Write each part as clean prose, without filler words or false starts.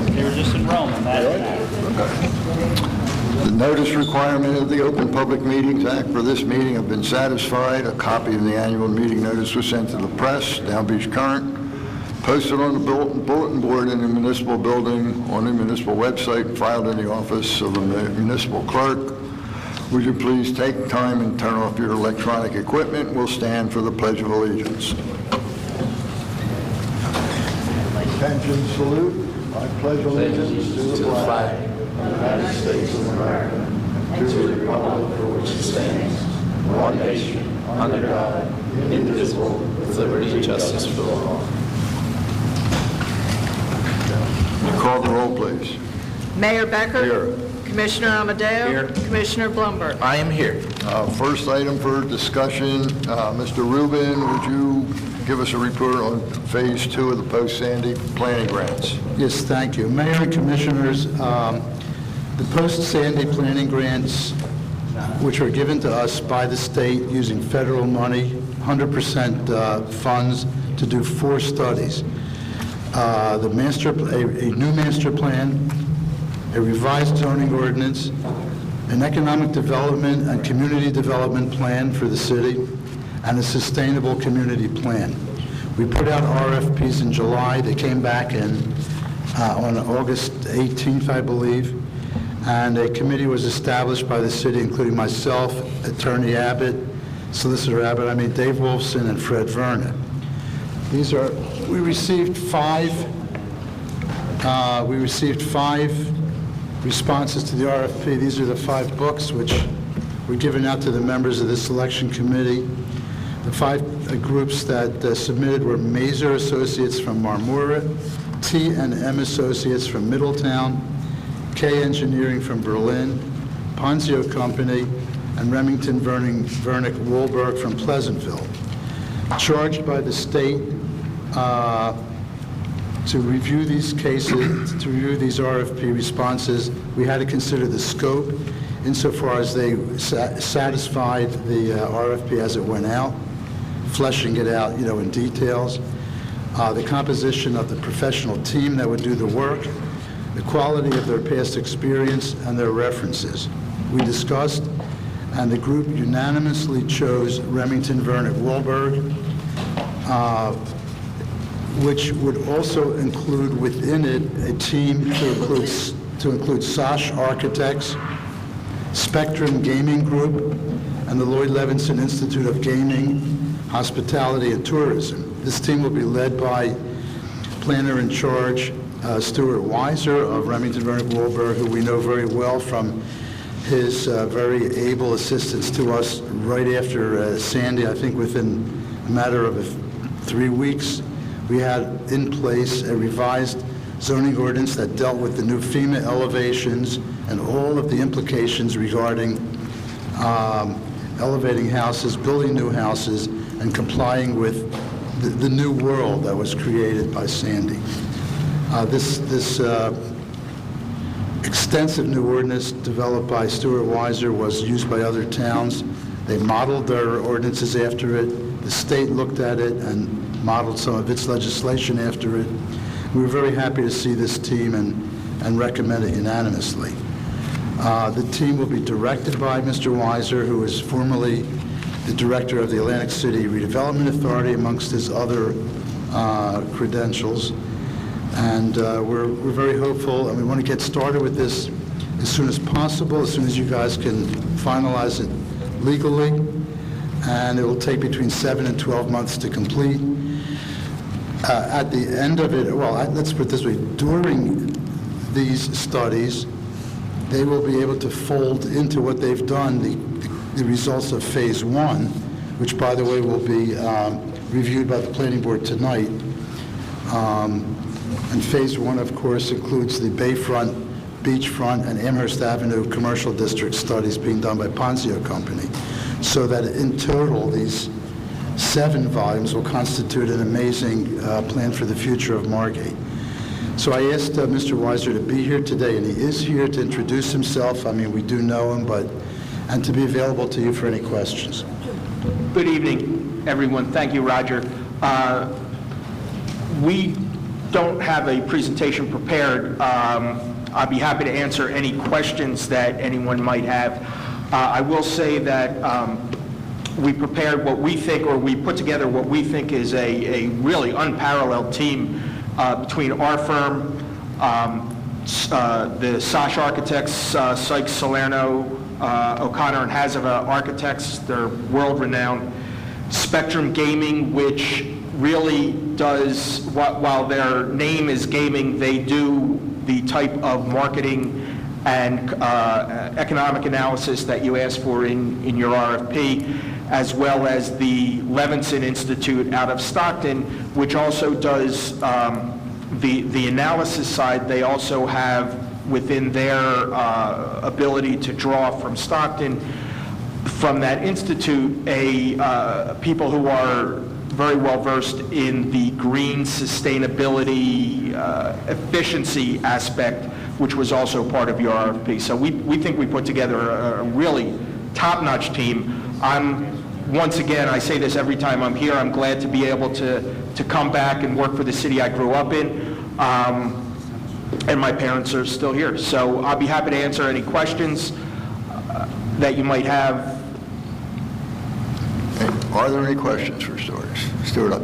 They were just in Rome, and that. The notice requirement of the Open Public Meetings Act for this meeting have been satisfied. A copy of the annual meeting notice was sent to the press, Down Beach Current, posted on the bulletin board in the municipal building, on the municipal website, filed in the office of the municipal clerk. Would you please take time and turn off your electronic equipment? We'll stand for the Pledge of Allegiance. Attention, salute. I pledge allegiance to the flag of the United States of America and to the republic for which it stands, one nation, under God, indivisible, with liberty and justice for all. Call the roll, please. Mayor Becker? Here. Commissioner Amadeo? Here. Commissioner Blumberg? I am here. First item for discussion, Mr. Rubin, would you give us a report on Phase 2 of the post-Sandy planning grants? Yes, thank you. Mayor and Commissioners, the post-Sandy planning grants, which are given to us by the state using federal money, 100% funds to do 4 studies. A new master plan, a revised zoning ordinance, an economic development and community development plan for the city, and a sustainable community plan. We put out RFPs in July. They came back in on August 18th, I believe, and a committee was established by the city, including myself, Attorney Abbott, Solicitor Abbott, Dave Wolfson, and Fred Verna. We received five responses to the RFP. These are the 5 books which were given out to the members of the selection committee. The 5 groups that submitted were Mazer Associates from Marmora, T&M Associates from Middletown, K Engineering from Berlin, Ponzio Company, and Remington Vernick Wohlberg from Pleasantville. Charged by the state to review these cases, to review these RFP responses, we had to consider the scope insofar as they satisfied the RFP as it went out, fleshing it out, in details, the composition of the professional team that would do the work, the quality of their past experience, and their references. We discussed, and the group unanimously chose Remington Vernick Wohlberg, which would also include within it a team to include Sosh Architects, Spectrum Gaming Group, and the Lloyd Levinson Institute of Gaming, Hospitality, and Tourism. This team will be led by planner in charge Stuart Weiser of Remington Vernick Wohlberg, who we know very well from his very able assistance to us right after Sandy. I think within a matter of 3 weeks, we had in place a revised zoning ordinance that dealt with the new FEMA elevations and all of the implications regarding elevating houses, building new houses, and complying with the new world that was created by Sandy. This extensive new ordinance developed by Stuart Weiser was used by other towns. They modeled their ordinances after it. The state looked at it and modeled some of its legislation after it. We were very happy to see this team and recommend it unanimously. The team will be directed by Mr. Weiser, who is formerly the director of the Atlantic City Redevelopment Authority, amongst his other credentials. And we're very hopeful, and we want to get started with this as soon as possible, as soon as you guys can finalize it legally. And it will take between 7 and 12 months to complete. At the end of it, let's put it this way, during these studies, they will be able to fold into what they've done the results of Phase 1, which, by the way, will be reviewed by the Planning Board tonight. And Phase 1, of course, includes the Bayfront, Beachfront, and Amherst Avenue commercial district studies being done by Ponzio Company, so that in total, these 7 volumes will constitute an amazing plan for the future of Margate. So I asked Mr. Weiser to be here today, and he is here to introduce himself. We do know him, and to be available to you for any questions. Good evening, everyone. Thank you, Roger. We don't have a presentation prepared. I'd be happy to answer any questions that anyone might have. I will say that we prepared what we think, or we put together what we think is a really unparalleled team between our firm, the Sash Architects, Sykes, Salerno, O'Connor and Hazava Architects. They're world-renowned. Spectrum Gaming, which really does, while their name is gaming, they do the type of marketing and economic analysis that you asked for in your RFP, as well as the Levinson Institute out of Stockton, which also does the analysis side. They also have within their ability to draw from Stockton, from that institute, people who are very well versed in the green sustainability efficiency aspect, which was also part of your RFP. So we think we put together a really top-notch team. Once again, I say this every time I'm here, I'm glad to be able to come back and work for the city I grew up in. And my parents are still here. So I'll be happy to answer any questions that you might have. Are there any questions for Stuart? Stuart,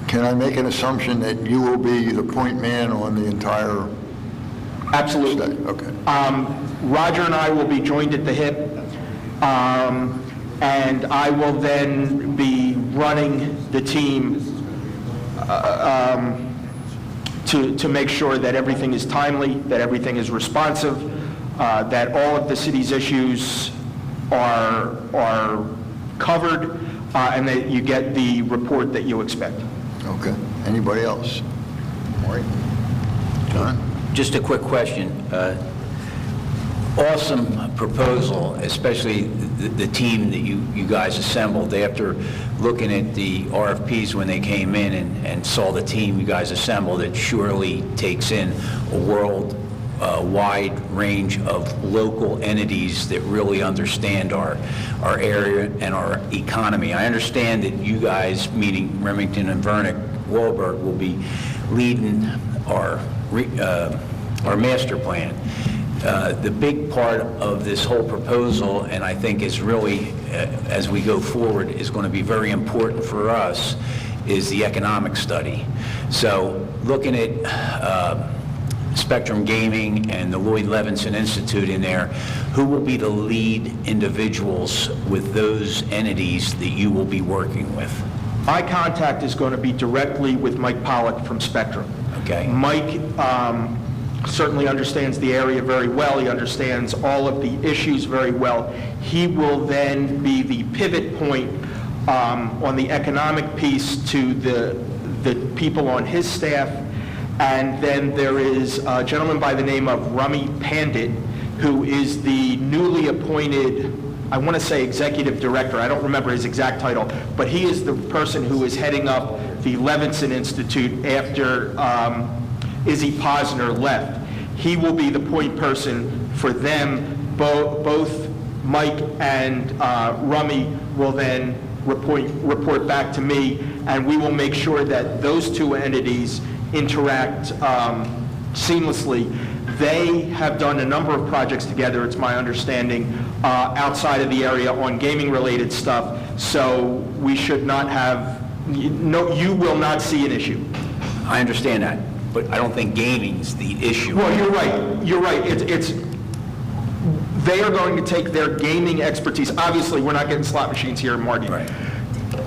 can I make an assumption that you will be the point man on the entire Absolutely. study? Okay. Roger and I will be joined at the hip, and I will then be running the team to make sure that everything is timely, that everything is responsive, that all of the city's issues are covered, and that you get the report that you expect. Okay. Anybody else? Maureen? John? Just a quick question. Awesome proposal, especially the team that you guys assembled. After looking at the RFPs when they came in and saw the team you guys assembled, it surely takes in a world-wide range of local entities that really understand our area and our economy. I understand that you guys, meaning Remington and Vernick Wahlberg, will be leading our master plan. The big part of this whole proposal, and I think is really, as we go forward, is going to be very important for us, is the economic study. So looking at Spectrum Gaming and the Lloyd Levinson Institute in there, who will be the lead individuals with those entities that you will be working with? My contact is going to be directly with Mike Pollack from Spectrum. Okay. Mike certainly understands the area very well. He understands all of the issues very well. He will then be the pivot point on the economic piece to the people on his staff. And then there is a gentleman by the name of Rummy Pandit, who is the newly appointed, I want to say executive director, I don't remember his exact title, but he is the person who is heading up the Levinson Institute after Izzy Posner left. He will be the point person for them. Both Mike and Rummy will then report back to me, and we will make sure that those two entities interact seamlessly. They have done a number of projects together, it's my understanding, outside of the area on gaming-related stuff, so we should not have, you will not see an issue. I understand that, but I don't think gaming's the issue. Well, you're right. They are going to take their gaming expertise. Obviously, we're not getting slot machines here in Margate. Right.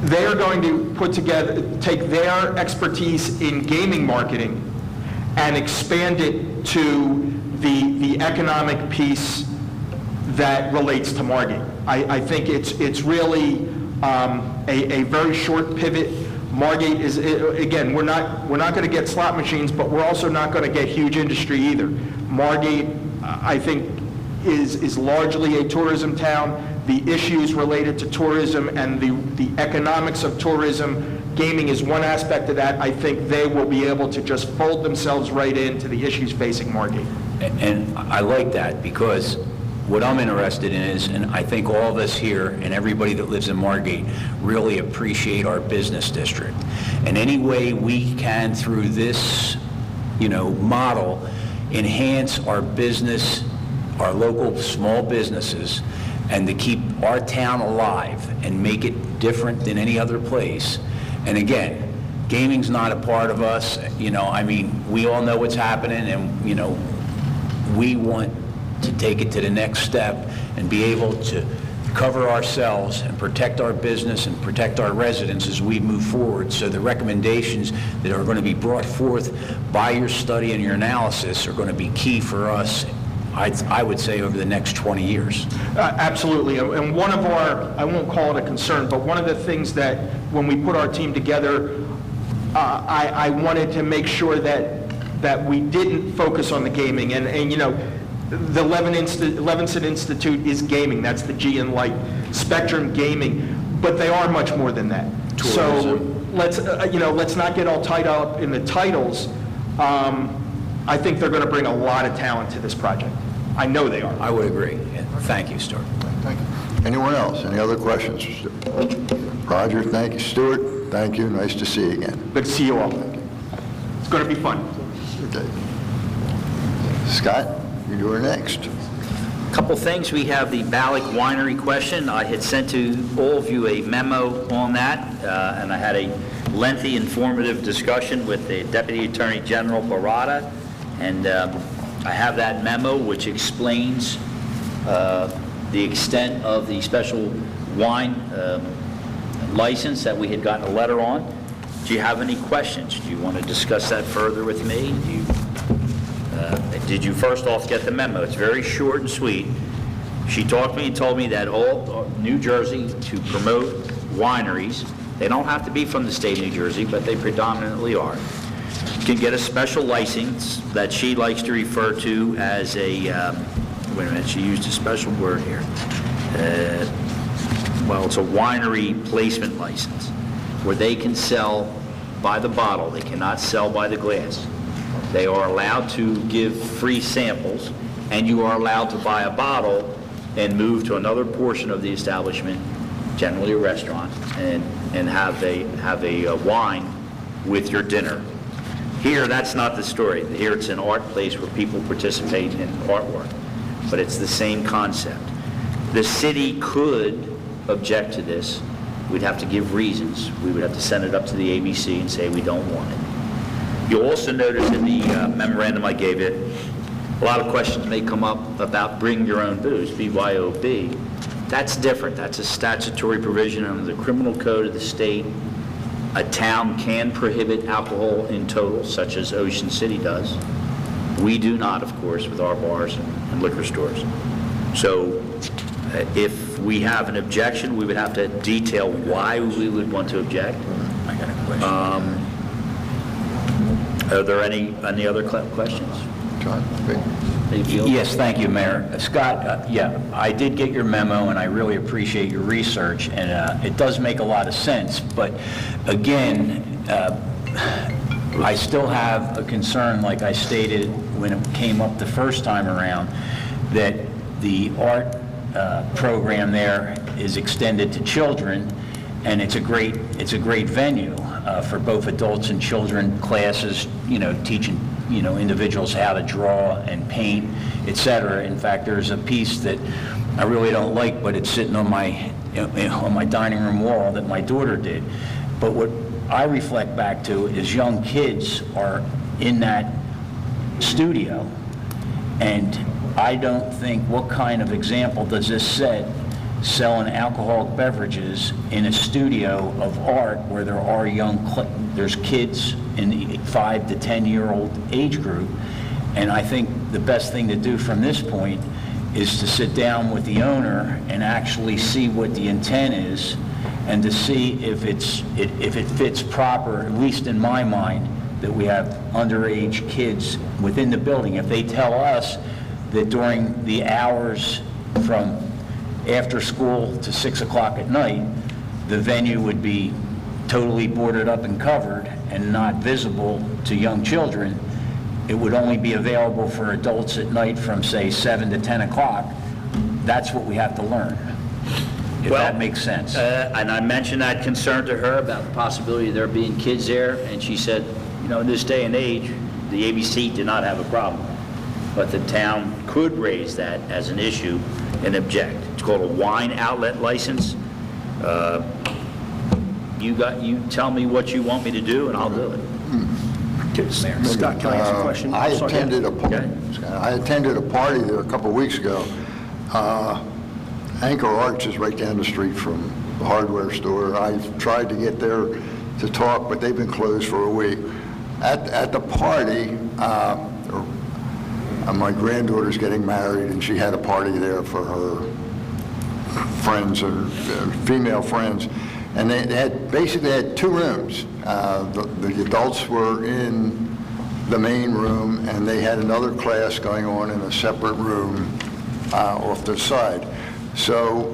They are going to take their expertise in gaming marketing and expand it to the economic piece that relates to Margate. I think it's really a very short pivot. Margate is, again, we're not going to get slot machines, but we're also not going to get huge industry either. Margate, I think, is largely a tourism town. The issues related to tourism and the economics of tourism, gaming is one aspect of that. I think they will be able to just fold themselves right into the issues facing Margate. And I like that, because what I'm interested in is, and I think all of us here and everybody that lives in Margate really appreciate our business district. And any way we can through this, model, enhance our business, our local small businesses, and to keep our town alive and make it different than any other place. And again, gaming's not a part of us, we all know what's happening, and, we want to take it to the next step and be able to cover ourselves and protect our business and protect our residents as we move forward. So the recommendations that are going to be brought forth by your study and your analysis are going to be key for us, I would say, over the next 20 years. Absolutely, and one of our, I won't call it a concern, but one of the things that when we put our team together, I wanted to make sure that we didn't focus on the gaming, and the Levinson Institute is gaming, that's the G in light, Spectrum Gaming, but they are much more than that. Tourism. So let's not get all tied up in the titles. I think they're going to bring a lot of talent to this project. I know they are. I would agree. Yeah. Thank you, Stuart. Thank you. Anyone else? Any other questions? Roger, thank you. Stuart, thank you. Nice to see you again. Good to see you all. It's going to be fun. Okay. Scott, you're next. Couple things. We have the Ballock Winery question. I had sent to all of you a memo on that, and I had a lengthy, informative discussion with the Deputy Attorney General Barada, and I have that memo which explains the extent of the special wine license that we had gotten a letter on. Do you have any questions? Do you want to discuss that further with me? Did you first off get the memo? It's very short and sweet. She talked to me and told me that all New Jersey, to promote wineries, they don't have to be from the state of New Jersey, but they predominantly are, can get a special license that she likes to refer to as a, wait a minute, she used a special word here. Well, it's a winery placement license, where they can sell by the bottle. They cannot sell by the glass. They are allowed to give free samples, and you are allowed to buy a bottle and move to another portion of the establishment, generally a restaurant, and have a wine with your dinner. Here, that's not the story. Here, it's an art place where people participate in artwork, but it's the same concept. The city could object to this. We'd have to give reasons. We would have to send it up to the ABC and say we don't want it. You'll also notice in the memorandum I gave you, a lot of questions may come up about bring your own booze, BYOB. That's different. That's a statutory provision under the criminal code of the state. A town can prohibit alcohol in total, such as Ocean City does. We do not, of course, with our bars and liquor stores. So if we have an objection, we would have to detail why we would want to object. I got a question. Are there any other questions? John? Yes, thank you, Mayor. Scott, yeah, I did get your memo, and I really appreciate your research, and it does make a lot of sense. But again, I still have a concern, like I stated when it came up the first time around, that the art program there is extended to children, and it's a great venue for both adults and children classes, teaching individuals how to draw and paint, etc. In fact, there's a piece that I really don't like, but it's sitting on my dining room wall that my daughter did. But what I reflect back to is young kids are in that studio, and I don't think, what kind of example does this set selling alcoholic beverages in a studio of art where there are there's kids in the 5 to 10-year-old age group? And I think the best thing to do from this point is to sit down with the owner and actually see what the intent is, and to see if it fits proper, at least in my mind, that we have underage kids within the building. If they tell us that during the hours from after school to 6 o'clock at night, the venue would be totally boarded up and covered and not visible to young children, it would only be available for adults at night from, say, 7 to 10 o'clock, that's what we have to learn, if Well, that makes sense. And I mentioned that concern to her about the possibility of there being kids there, and she said, you know, in this day and age, the ABC did not have a problem, but the town could raise that as an issue and object. It's called a wine outlet license. You tell me what you want me to do, and I'll do it. Scott, can I ask a question? I Sorry. attended Okay. I attended a party there a couple of weeks ago. Anchor Arts is right down the street from the hardware store. I've tried to get there to talk, but they've been closed for a week. At the party, my granddaughter's getting married, and she had a party there for her friends, or female friends, and they basically had two rooms. The adults were in the main room, and they had another class going on in a separate room off the side. So,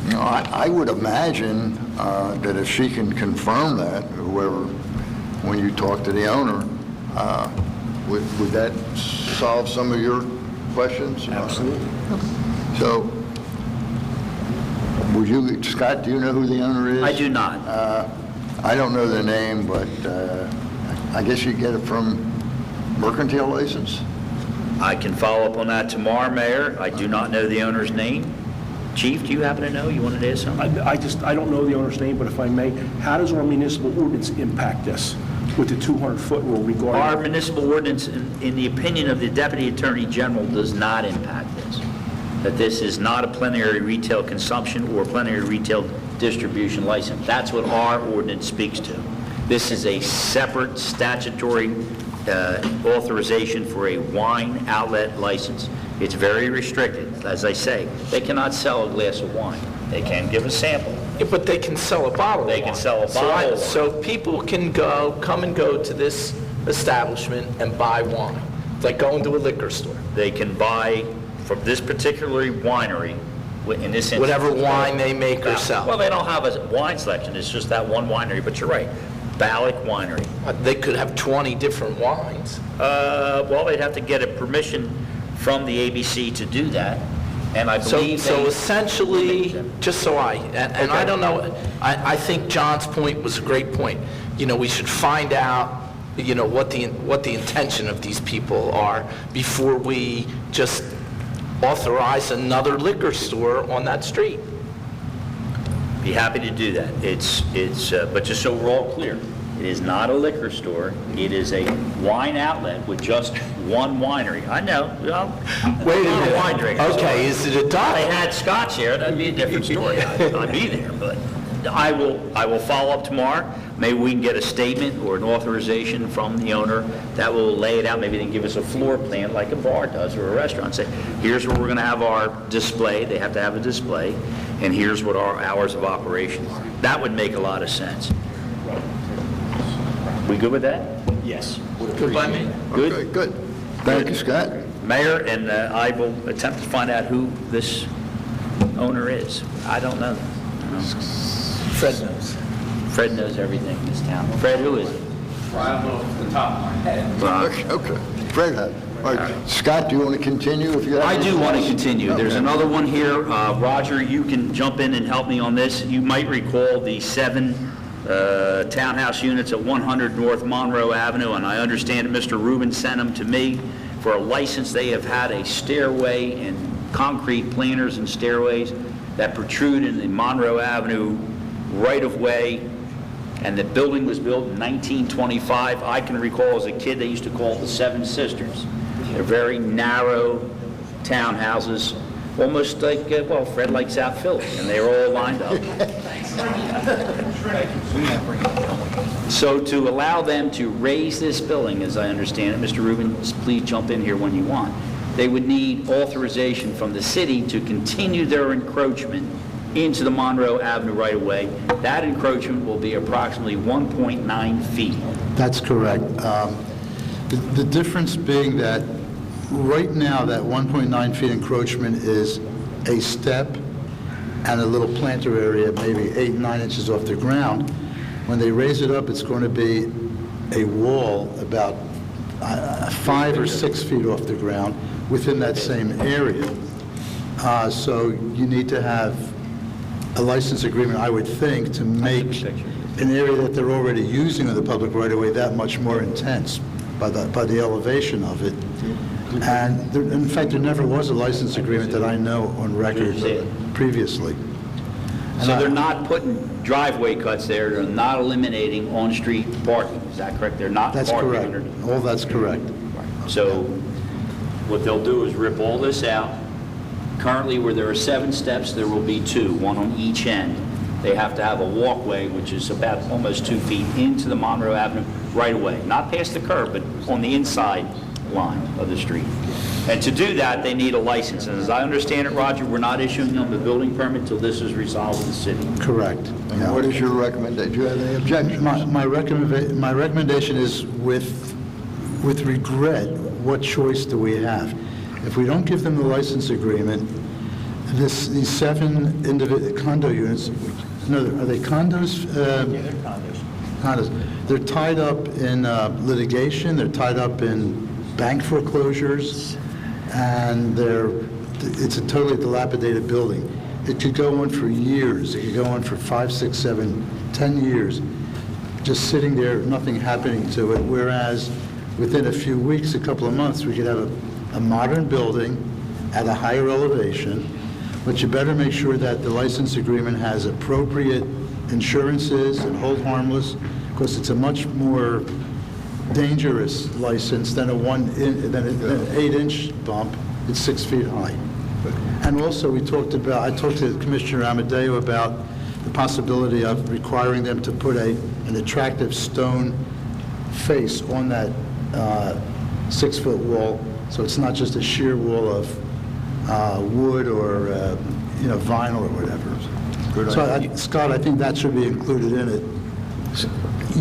you know, I would imagine that if she can confirm that, whoever, when you talk to the owner, would that solve some of your questions? Absolutely. So, would you, Scott, do you know who the owner is? I do not. I don't know the name, but I guess you get it from mercantile license? I can follow up on that tomorrow, Mayor. I do not know the owner's name. Chief, do you happen to know? You wanted to ask something? I don't know the owner's name, but if I may, how does our municipal ordinance impact this with the 200-foot rule regarding? Our municipal ordinance, in the opinion of the Deputy Attorney General, does not impact this. That this is not a plenary retail consumption or plenary retail distribution license. That's what our ordinance speaks to. This is a separate statutory authorization for a wine outlet license. It's very restricted. As I say, they cannot sell a glass of wine. They can give a sample. Yeah, but they can sell a bottle. They can sell a bottle. So people can come and go to this establishment and buy wine. It's like going to a liquor store. They can buy from this particular winery, in this instance, Whatever wine they make or sell. Well, they don't have a wine selection. It's just that one winery, but you're right. Ballick Winery. They could have 20 different wines. Well, they'd have to get a permission from the ABC to do that, and I believe So they... essentially, just so and I don't know, I think John's point was a great point. You know, we should find out, you know, what the intention of these people are before we just authorize another liquor store on that street. Be happy to do that. But just so we're all clear, it is not a liquor store. It is a wine outlet with just one winery. I know. Well, Wait a I'm not minute. wine drinker. Okay, is it a If I dive? had scotch here, that'd be a different story. I'd be there, but I will follow up tomorrow. Maybe we can get a statement or an authorization from the owner that will lay it out. Maybe they can give us a floor plan like a bar does or a restaurant. Say, here's where we're going to have our display. They have to have a display. And here's what our hours of operation are. That would make a lot of sense. We good with that? Yes. Good by me. Good? Okay, good. Thank you, Scott. Mayor, and I will attempt to find out who this owner is. I don't know. Fred knows. Fred knows everything in this town. Fred, who is it? I don't know off the top of my head. Okay. Fred had. All right. Scott, do you want to continue if you have? I do want to anything? continue. There's Okay. another one here. Roger, you can jump in and help me on this. You might recall the 7 townhouse units at 100 North Monroe Avenue, and I understand that Mr. Rubin sent them to me for a license. They have had a stairway and concrete planters and stairways that protrude in the Monroe Avenue right-of-way, and the building was built in 1925. I can recall as a kid, they used to call it the Seven Sisters. They're very narrow townhouses, almost like, well, Fred likes South Philly, and they're all lined up. So to allow them to raise this building, as I understand it, Mr. Rubin, please jump in here when you want, they would need authorization from the city to continue their encroachment into the Monroe Avenue right-of-way. That encroachment will be approximately 1.9 feet. That's correct. The difference being that right now, that 1.9 feet encroachment is a step and a little planter area, maybe 8, 9 inches off the ground. When they raise it up, it's going to be a wall about 5 or 6 feet off the ground within that same area. So you need to have a license agreement, I would think, to make an area that they're already using on the public right-of-way that much more intense by the elevation of it. And in fact, there never was a license agreement that I know on record previously. So they're not putting driveway cuts there, they're not eliminating on-street parking, is that correct? They're not That's parking correct. underneath. All that's correct. So what they'll do is rip all this out. Currently, where there are 7 steps, there will be 2, one on each end. They have to have a walkway, which is about almost 2 feet into the Monroe Avenue right away, not past the curb, but on the inside line of the street. And to do that, they need a license. And as I understand it, Roger, we're not issuing them a building permit until this is resolved with the city. Correct. And what is your recommendation? Do you have any objections? My recommendation is with regret, what choice do we have? If we don't give them the license agreement, these 7 condo units, no, are they condos? Yeah, they're condos. Condos. They're tied up in litigation, they're tied up in bank foreclosures, and it's a totally dilapidated building. It could go on for years. It could go on for 5, 6, 7, 10 years, just sitting there, nothing happening to it, whereas within a few weeks, a couple of months, we could have a modern building at a higher elevation, but you better make sure that the license agreement has appropriate insurances and hold harmless, because it's a much more dangerous license than an 8-inch bump. It's 6 feet high. And also, I talked to Commissioner Amadeo about the possibility of requiring them to put an attractive stone face on that 6-foot wall, so it's not just a sheer wall of wood or vinyl or whatever. So, Scott, I think that should be included in it.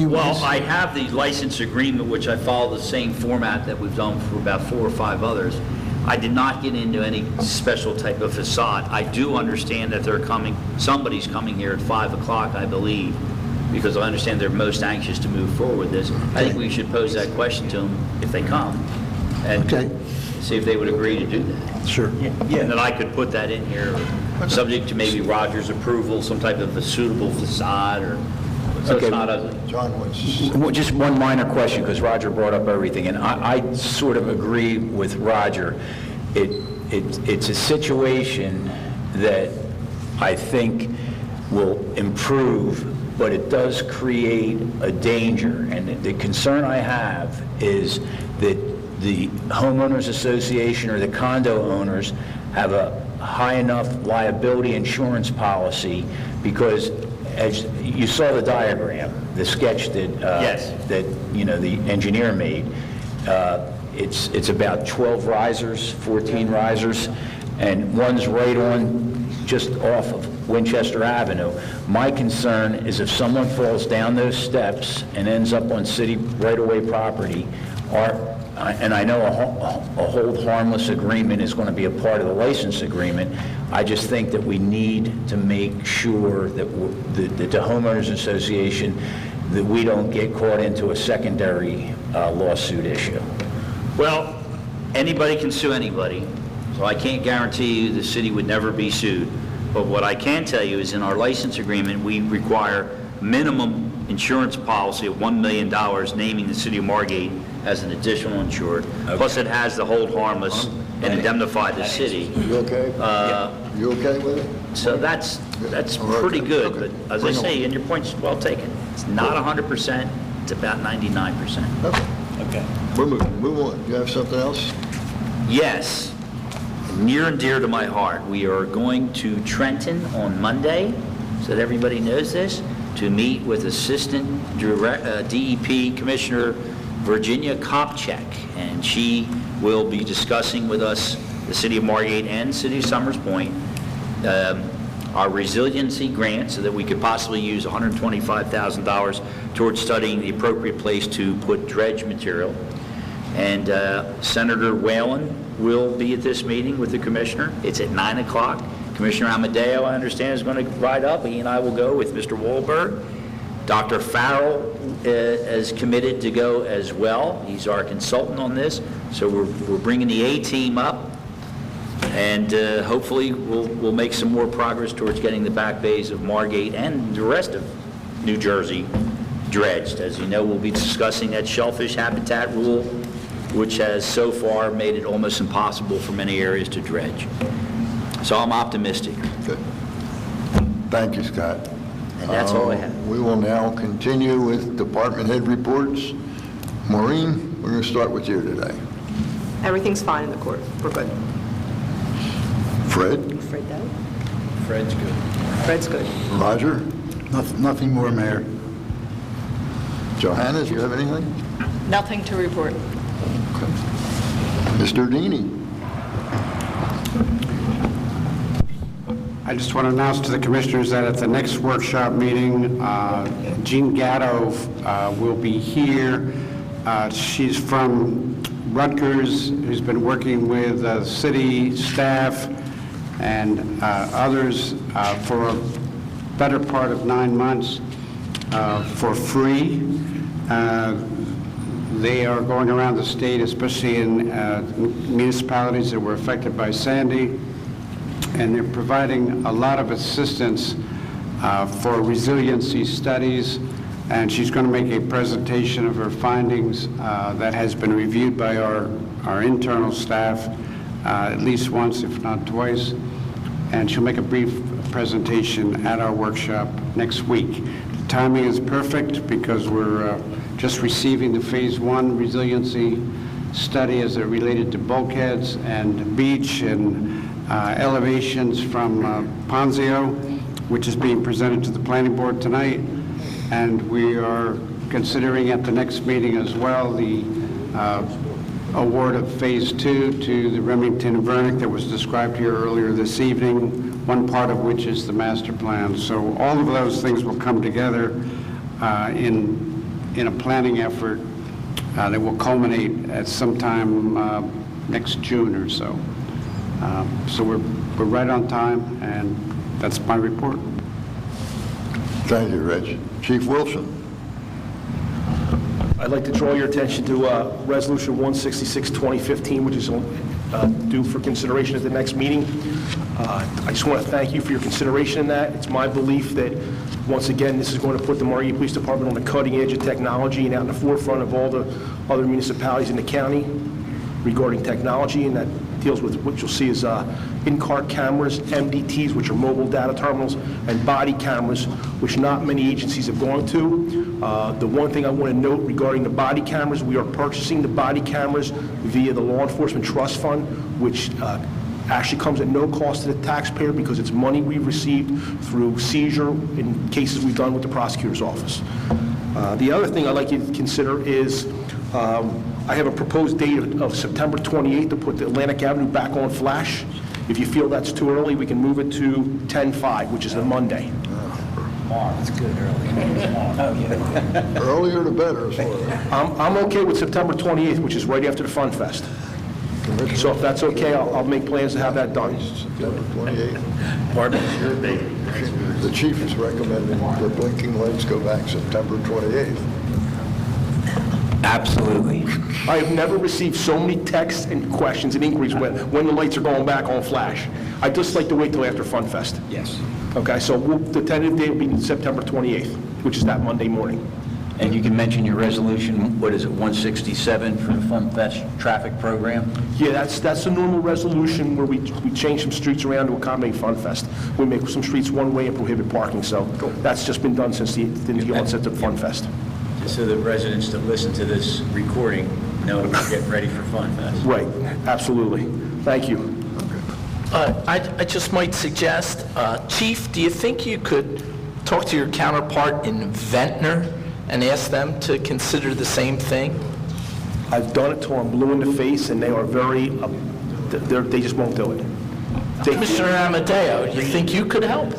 Well, I have the license agreement, which I follow the same format that we've done for about 4 or 5 others. I did not get into any special type of facade. I do understand that somebody's coming here at 5 o'clock, I believe, because I understand they're most anxious to move forward with this. I think we should pose that question to them if they come, and see if they would agree to do that. Sure. Yeah. And then I could put that in here, subject to maybe Roger's approval, some type of a suitable facade, or so it's not ugly. John wants... Just one minor question, because Roger brought up everything, and I sort of agree with Roger. It's a situation that I think will improve, but it does create a danger. And the concern I have is that the homeowners association or the condo owners have a high enough liability insurance policy, because as you saw the diagram, the sketch that that the engineer made, it's about 12 risers, 14 risers, and one's right on just off of Winchester Avenue. My concern is if someone falls down those steps and ends up on city right-of-way property, and I know a hold harmless agreement is going to be a part of the license agreement, I just think that we need to make sure that the homeowners association, that we don't get caught into a secondary lawsuit issue. Well, anybody can sue anybody, so I can't guarantee you the city would never be sued. But what I can tell you is in our license agreement, we require minimum insurance policy of $1 million, naming the city of Margate as an additional insured. Okay. Plus it has the hold harmless and indemnify the city. You okay? You okay with it? So that's pretty good, but as I say, and your point's well taken. It's not 100%, it's about 99%. Okay. We're moving. Move on. Do you have something else? Yes. Near and dear to my heart, we are going to Trenton on Monday, so that everybody knows this, to meet with Assistant DEP Commissioner Virginia Kopchak, and she will be discussing with us, the City of Margate and City of Summers Point, our resiliency grant, so that we could possibly use $125,000 towards studying the appropriate place to put dredge material. And Senator Whalen will be at this meeting with the commissioner. It's at 9 o'clock. Commissioner Amadeo, I understand, is going to ride up. He and I will go with Mr. Wahlberg. Dr. Farrell is committed to go as well. He's our consultant on this. So we're bringing the A-team up. And hopefully, we'll make some more progress towards getting the back bays of Margate and the rest of New Jersey dredged. As you know, we'll be discussing that shellfish habitat rule, which has so far made it almost impossible for many areas to dredge. So I'm optimistic. Good. Thank you, Scott. And that's all I have. We will now continue with department head reports. Maureen, we're going to start with you today. Everything's fine in the court. We're good. Fred? Fred, though? Fred's good. Fred's good. Roger? Nothing more, Mayor. Johanna, do you have anything? Nothing to report. Mr. Deeney? I just want to announce to the commissioners that at the next workshop meeting, Jean Gatto will be here. She's from Rutgers, who's been working with city staff and others for a better part of 9 months for free. They are going around the state, especially in municipalities that were affected by Sandy, and they're providing a lot of assistance for resiliency studies, and she's going to make a presentation of her findings that has been reviewed by our internal staff at least once, if not twice, and she'll make a brief presentation at our workshop next week. The timing is perfect because we're just receiving the Phase 1 resiliency study as they're related to bulkheads and beach and elevations from Ponzio, which is being presented to the planning board tonight. And we are considering at the next meeting as well the award of Phase 2 to the Remington and Vernick that was described here earlier this evening, one part of which is the master plan. So all of those things will come together in a planning effort that will culminate at sometime next June or so. So we're right on time, and that's my report. Thank you, Rich. Chief Wilson? I'd like to draw your attention to Resolution 166-2015, which is due for consideration at the next meeting. I just want to thank you for your consideration in that. It's my belief that, once again, this is going to put the Margate Police Department on the cutting edge of technology and out in the forefront of all the other municipalities in the county regarding technology, and that deals with what you'll see is in-car cameras, MDTs, which are mobile data terminals, and body cameras, which not many agencies have gone to. The one thing I want to note regarding the body cameras, we are purchasing the body cameras via the Law Enforcement Trust Fund, which actually comes at no cost to the taxpayer because it's money we've received through seizure in cases we've done with the prosecutor's office. The other thing I'd like you to consider is I have a proposed date of September 28th to put the Atlantic Avenue back on flash. If you feel that's too early, we can move it to 10/5, which is a Monday. It's good early. Earlier the better, as far as. I'm okay with September 28th, which is right after the Fun Fest. So if that's okay, I'll make plans to have that done. September 28th. Pardon? The chief is recommending the blinking lights go back September 28th. Absolutely. I have never received so many texts and questions and inquiries when the lights are going back on flash. I'd just like to wait till after Fun Fest. Yes. Okay, so the tentative date will be September 28th, which is that Monday morning. And you can mention your resolution, what is it, 167 for the Fun Fest traffic program? Yeah, that's a normal resolution where we change some streets around to accommodate Fun Fest. We make some streets one-way and prohibit parking, so that's just been done since the onset of Fun Fest. Just so the residents that listen to this recording know we're getting ready for Fun Fest. Right, absolutely. Thank you. I just might suggest, Chief, do you think you could talk to your counterpart in Ventnor and ask them to consider the same thing? I've done it till I'm blue in the face, and they are very, they just won't do it. Commissioner Amadeo, do you think you could help?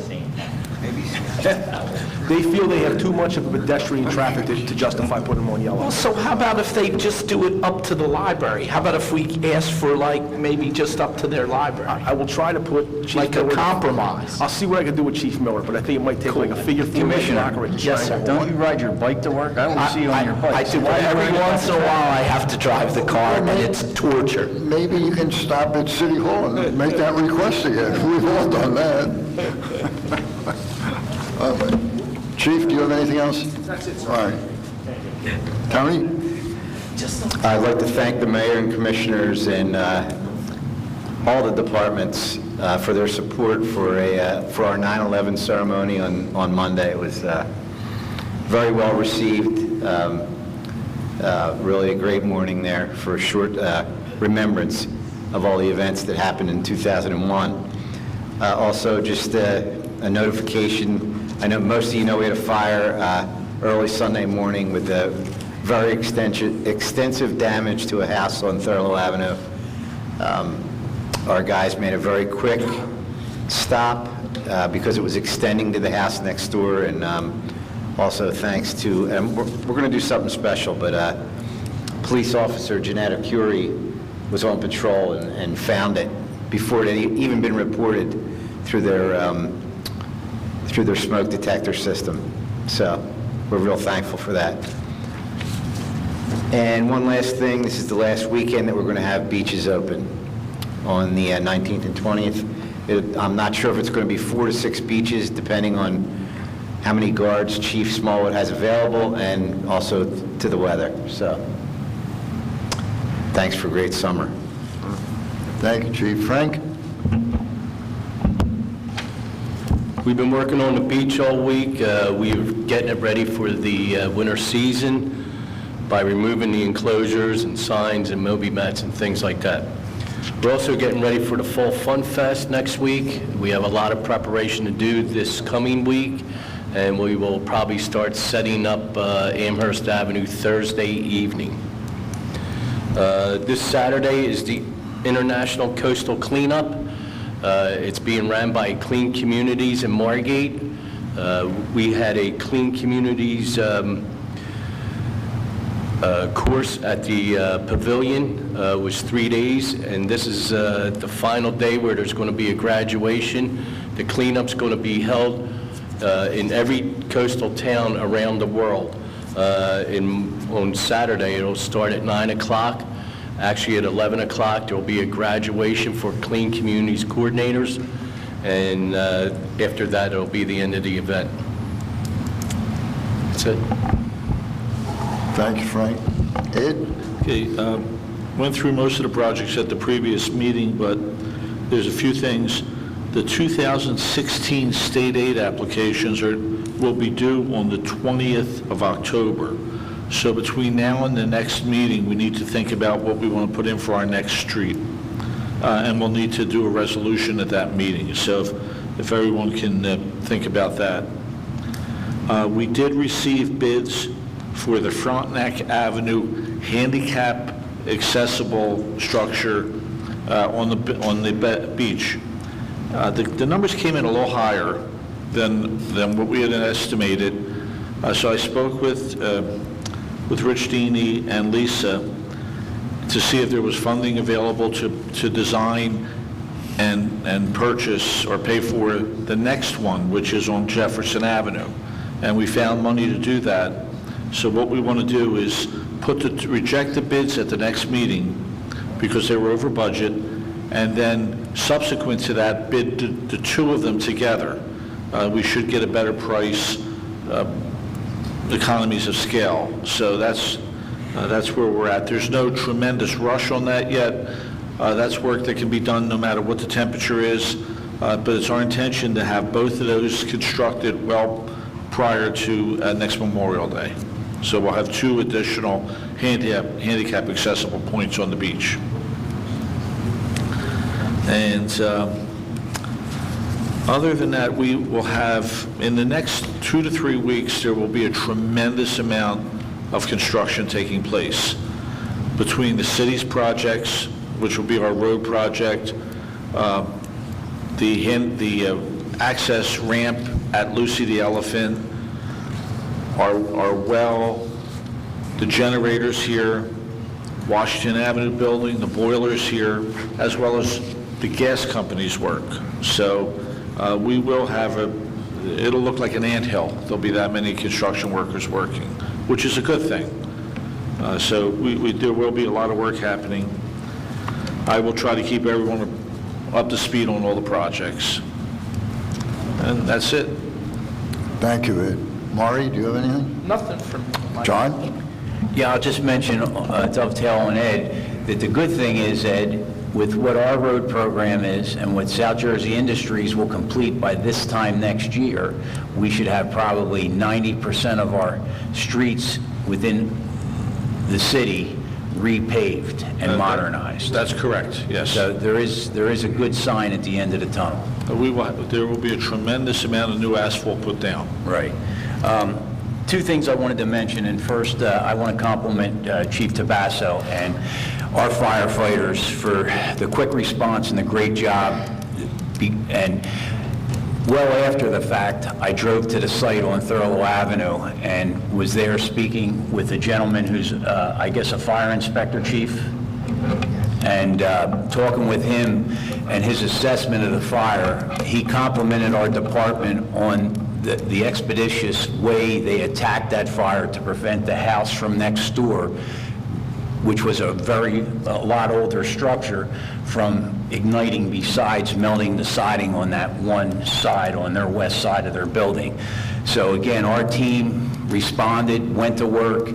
They feel they have too much of a pedestrian traffic to justify putting them on yellow. Well, so how about if they just do it up to the library? How about if we ask for like maybe just up to their library? I will try to put Chief Like a Miller... compromise? I'll see what I can do with Chief Miller, but I think it might take like a figure 4 blocker and Yes, sir. Don't you ride your bike to work? I don't see you on your bike. I do, but every once in a while I have to drive the car, and it's torture. Maybe you can stop at City Hall and make that request again. We've all done that. All right. Chief, do you have anything else? That's it, sir. All right. Tony? I'd like to thank the mayor and commissioners and all the departments for their support for our 9/11 ceremony on Monday. It was very well received. Really a great morning there for a short remembrance of all the events that happened in 2001. Also, just a notification. I know most of you know we had a fire early Sunday morning with very extensive damage to a house on Thurlow Avenue. Our guys made a very quick stop because it was extending to the house next door, and also thanks to, and we're going to do something special, but police officer Janetta Curie was on patrol and found it before it had even been reported through their smoke detector system. So we're real thankful for that. And one last thing, this is the last weekend that we're going to have beaches open on the 19th and 20th. I'm not sure if it's going to be 4 to 6 beaches, depending on how many guards Chief Smallwood has available and also to the weather. So thanks for a great summer. Thank you, Chief. Frank? We've been working on the beach all week. We're getting it ready for the winter season by removing the enclosures and signs and Moby mats and things like that. We're also getting ready for the Fall Fun Fest next week. We have a lot of preparation to do this coming week, and we will probably start setting up Amherst Avenue Thursday evening. This Saturday is the International Coastal Cleanup. It's being ran by Clean Communities in Margate. We had a Clean Communities course at the pavilion. It was 3 days, and this is the final day where there's going to be a graduation. The cleanup's going to be held in every coastal town around the world. On Saturday, it'll start at 9 o'clock. Actually, at 11 o'clock, there will be a graduation for Clean Communities coordinators, and after that, it'll be the end of the event. That's it. Thank you, Frank. Ed? Okay, went through most of the projects at the previous meeting, but there's a few things. The 2016 state aid applications will be due on the 20th of October. So between now and the next meeting, we need to think about what we want to put in for our next street. And we'll need to do a resolution at that meeting. So if everyone can think about that. We did receive bids for the Frontenac Avenue handicap accessible structure on the beach. The numbers came in a little higher than what we had estimated. So I spoke with Rich Deeney and Lisa to see if there was funding available to design and purchase or pay for the next one, which is on Jefferson Avenue. And we found money to do that. So what we want to do is reject the bids at the next meeting because they were over budget, and then subsequent to that, bid the two of them together. We should get a better price, economies of scale. So that's where we're at. There's no tremendous rush on that yet. That's work that can be done no matter what the temperature is, but it's our intention to have both of those constructed well prior to next Memorial Day. So we'll have 2 additional handicap accessible points on the beach. And other than that, we will have, in the next 2 to 3 weeks, there will be a tremendous amount of construction taking place between the city's projects, which will be our road project, the access ramp at Lucy the Elephant, our well, the generators here, Washington Avenue building, the boilers here, as well as the gas company's work. So we will have it'll look like an anthill. There'll be that many construction workers working, which is a good thing. So there will be a lot of work happening. I will try to keep everyone up to speed on all the projects. And that's it. Thank you, Ed. Maury, do you have anything? Nothing from my... John? Yeah, I'll just mention, dovetail on Ed, that the good thing is, Ed, with what our road program is and what South Jersey Industries will complete by this time next year, we should have probably 90% of our streets within the city repaved and modernized. That's correct, yes. So there is a good sign at the end of the tunnel. There will be a tremendous amount of new asphalt put down. Right. Two things I wanted to mention, and first, I want to compliment Chief Tabasso and our firefighters for the quick response and the great job. And well after the fact, I drove to the site on Thurlow Avenue and was there speaking with a gentleman who's, I guess, a fire inspector chief, and talking with him and his assessment of the fire. He complimented our department on the expeditious way they attacked that fire to prevent the house from next door, which was a lot older structure, from igniting besides melting the siding on that one side, on their west side of their building. So again, our team responded, went to work,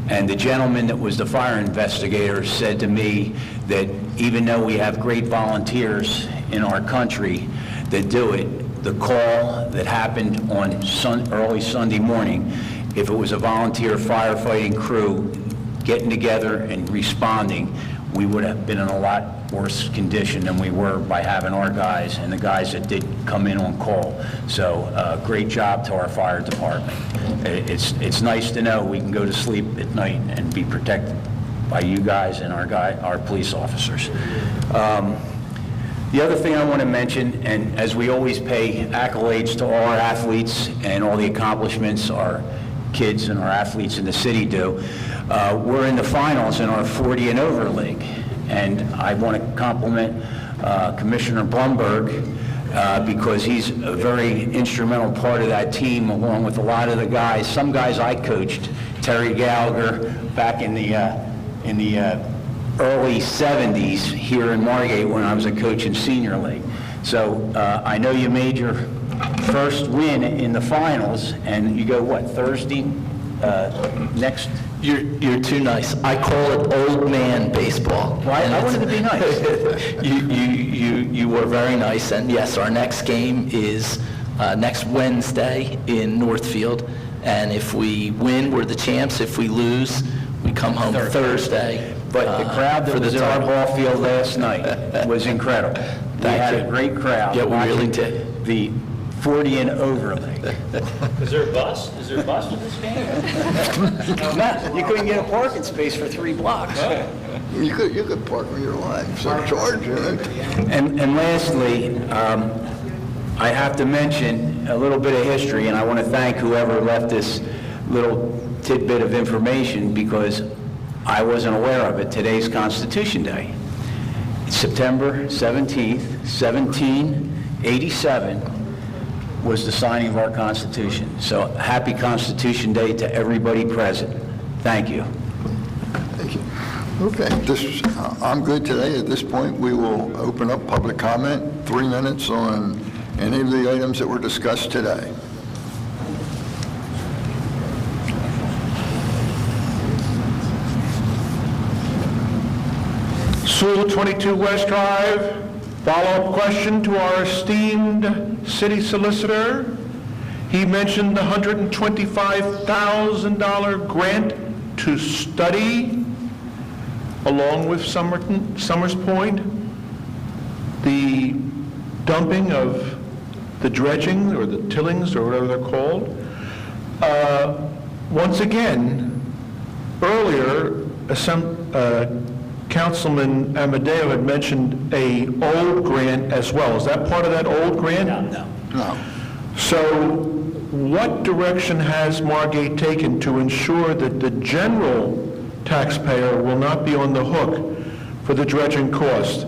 and the gentleman that was the fire investigator said to me that even though we have great volunteers in our country that do it, the call that happened on early Sunday morning, if it was a volunteer firefighting crew getting together and responding, we would have been in a lot worse condition than we were by having our guys and the guys that did come in on call. So great job to our fire department. It's nice to know we can go to sleep at night and be protected by you guys and our police officers. The other thing I want to mention, and as we always pay accolades to all our athletes and all the accomplishments our kids and our athletes in the city do, we're in the finals in our 40 and over league. And I want to compliment Commissioner Blumberg because he's a very instrumental part of that team, along with a lot of the guys. Some guys I coached, Terry Gallagher, back in the early 70s here in Margate when I was a coach in senior league. So I know you made your first win in the finals, and you go, what, Thursday next? You're too nice. I call it old man baseball. Well, I wanted to be nice. You were very nice, and yes, our next game is next Wednesday in Northfield, and if we win, we're the champs. If we lose, we come home Thursday. But the crowd that was at our ball field last night was incredible. We had a great crowd. Yeah, we really did. The 40 and over league. Is there a bus? Is there a bus for this game? No, you couldn't get a parking space for 3 blocks. You could park on your line, so charge it. And lastly, I have to mention a little bit of history, and I want to thank whoever left this little tidbit of information because I wasn't aware of it. Today's Constitution Day. September 17th, 1787 was the signing of our Constitution. So happy Constitution Day to everybody present. Thank you. Thank you. Okay, I'm good today. At this point, we will open up public comment, 3 minutes on any of the items that were discussed today. Sewell, 22 West Drive. Follow-up question to our esteemed city solicitor. He mentioned the $125,000 grant to study, along with Summers Point, the dumping of the dredging or the tillings or whatever they're called. Once again, earlier, Councilman Amadeo had mentioned a old grant as well. Is that part of that old grant? No. No. So what direction has Margate taken to ensure that the general taxpayer will not be on the hook for the dredging cost?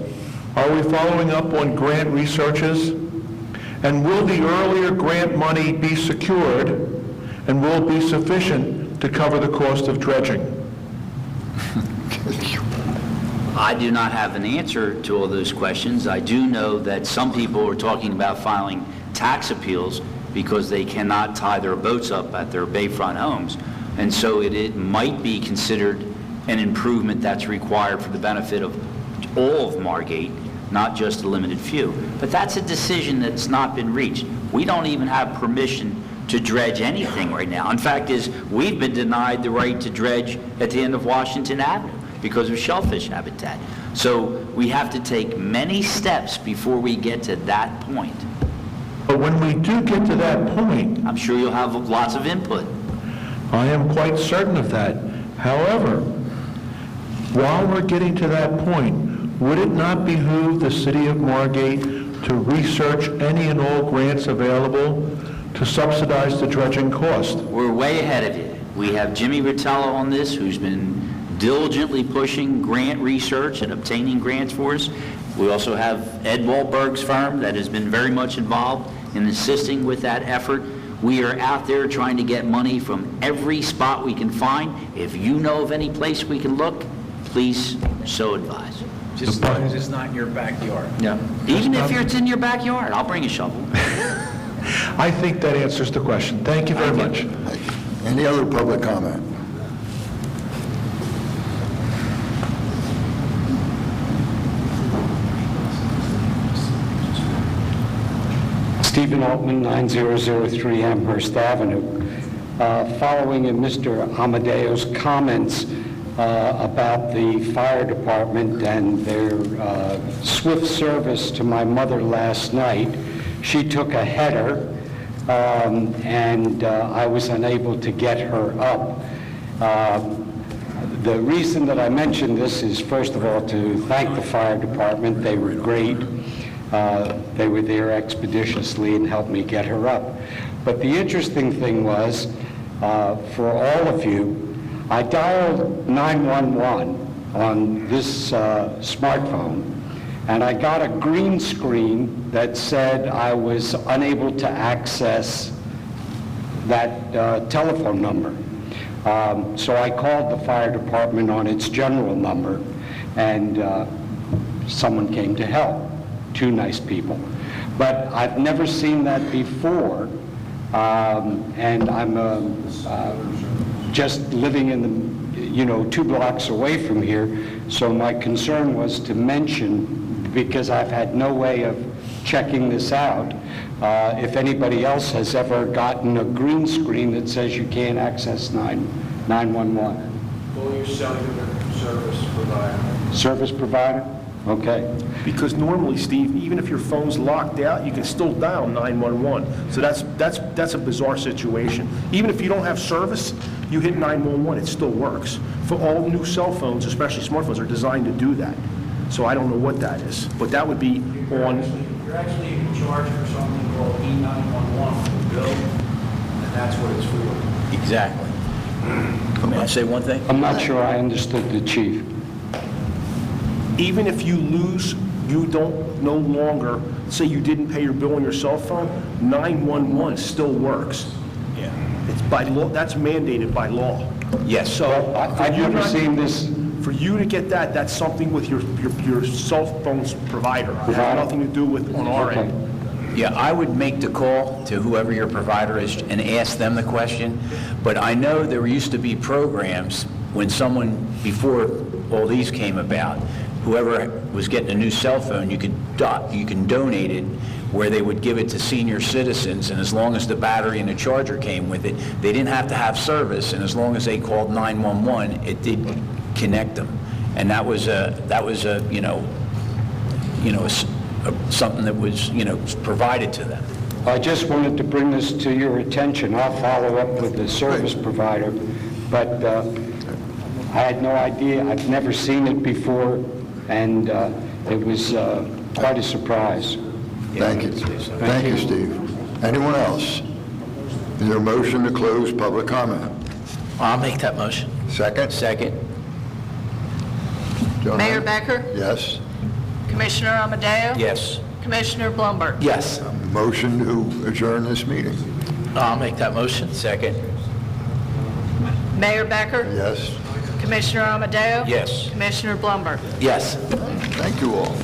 Are we following up on grant researches? And will the earlier grant money be secured, and will it be sufficient to cover the cost of dredging? I do not have an answer to all those questions. I do know that some people are talking about filing tax appeals because they cannot tie their boats up at their bayfront homes. And so it might be considered an improvement that's required for the benefit of all of Margate, not just a limited few. But that's a decision that's not been reached. We don't even have permission to dredge anything right now. In fact, we've been denied the right to dredge at the end of Washington Avenue because of shellfish habitat. So we have to take many steps before we get to that point. But when we do get to that point, I'm sure you'll have lots of input. I am quite certain of that. However, while we're getting to that point, would it not behoove the city of Margate to research any and all grants available to subsidize the dredging cost? We're way ahead of you. We have Jimmy Rotella on this, who's been diligently pushing grant research and obtaining grants for us. We also have Ed Wahlberg's firm that has been very much involved in assisting with that effort. We are out there trying to get money from every spot we can find. If you know of any place we can look, please so advise. Just as long as it's not in your backyard. Yeah. Even if it's in your backyard, I'll bring a shovel. I think that answers the question. Thank you very much. Any other public comment? Stephen Altman, 9003 Amherst Avenue. Following in Mr. Amadeo's comments about the fire department and their swift service to my mother last night, she took a header and I was unable to get her up. The reason that I mentioned this is, first of all, to thank the fire department. They were great. They were there expeditiously and helped me get her up. But the interesting thing was, for all of you, I dialed 911 on this smartphone, and I got a green screen that said I was unable to access that telephone number. So I called the fire department on its general number, and someone came to help. Two nice people. But I've never seen that before, and I'm just living in the, 2 blocks away from here, so my concern was to mention, because I've had no way of checking this out, if anybody else has ever gotten a green screen that says you can't access 911. Call your cellular service provider. Service provider? Okay. Because normally, Steve, even if your phone's locked out, you can still dial 911. So that's a bizarre situation. Even if you don't have service, you hit 911, it still works. For all new cell phones, especially smartphones, are designed to do that. So I don't know what that is, but that would be on. You're actually in charge for something called E911 bill, and that's what it's for. Exactly. May I say one thing? I'm not sure I understood the chief. Even if you lose, you don't no longer, say you didn't pay your bill on your cell phone, 911 still works. Yeah. It's by law, that's mandated by law. Yes. So I've never seen this. For you to get that, that's something with your cell phone's provider. It has nothing to do with on our end. Yeah, I would make the call to whoever your provider is and ask them the question. But I know there used to be programs when someone, before all these came about, whoever was getting a new cell phone, you can donate it, where they would give it to senior citizens, and as long as the battery and the charger came with it, they didn't have to have service, and as long as they called 911, it did connect them. And that was something that was provided to them. I just wanted to bring this to your attention. I'll follow up with the service provider, but I had no idea. I've never seen it before, and it was quite a surprise. Thank you. Thank you, Steve. Anyone else? Is there a motion to close public comment? I'll make that motion. Second? Second? John? Mayor Becker? Yes. Commissioner Amadeo? Yes. Commissioner Blumberg? Yes, Motion to adjourn this meeting? I'll make that motion. Second? Mayor Becker? Yes. Commissioner Amadeo? Yes. Commissioner Blumberg? Yes. Thank you all.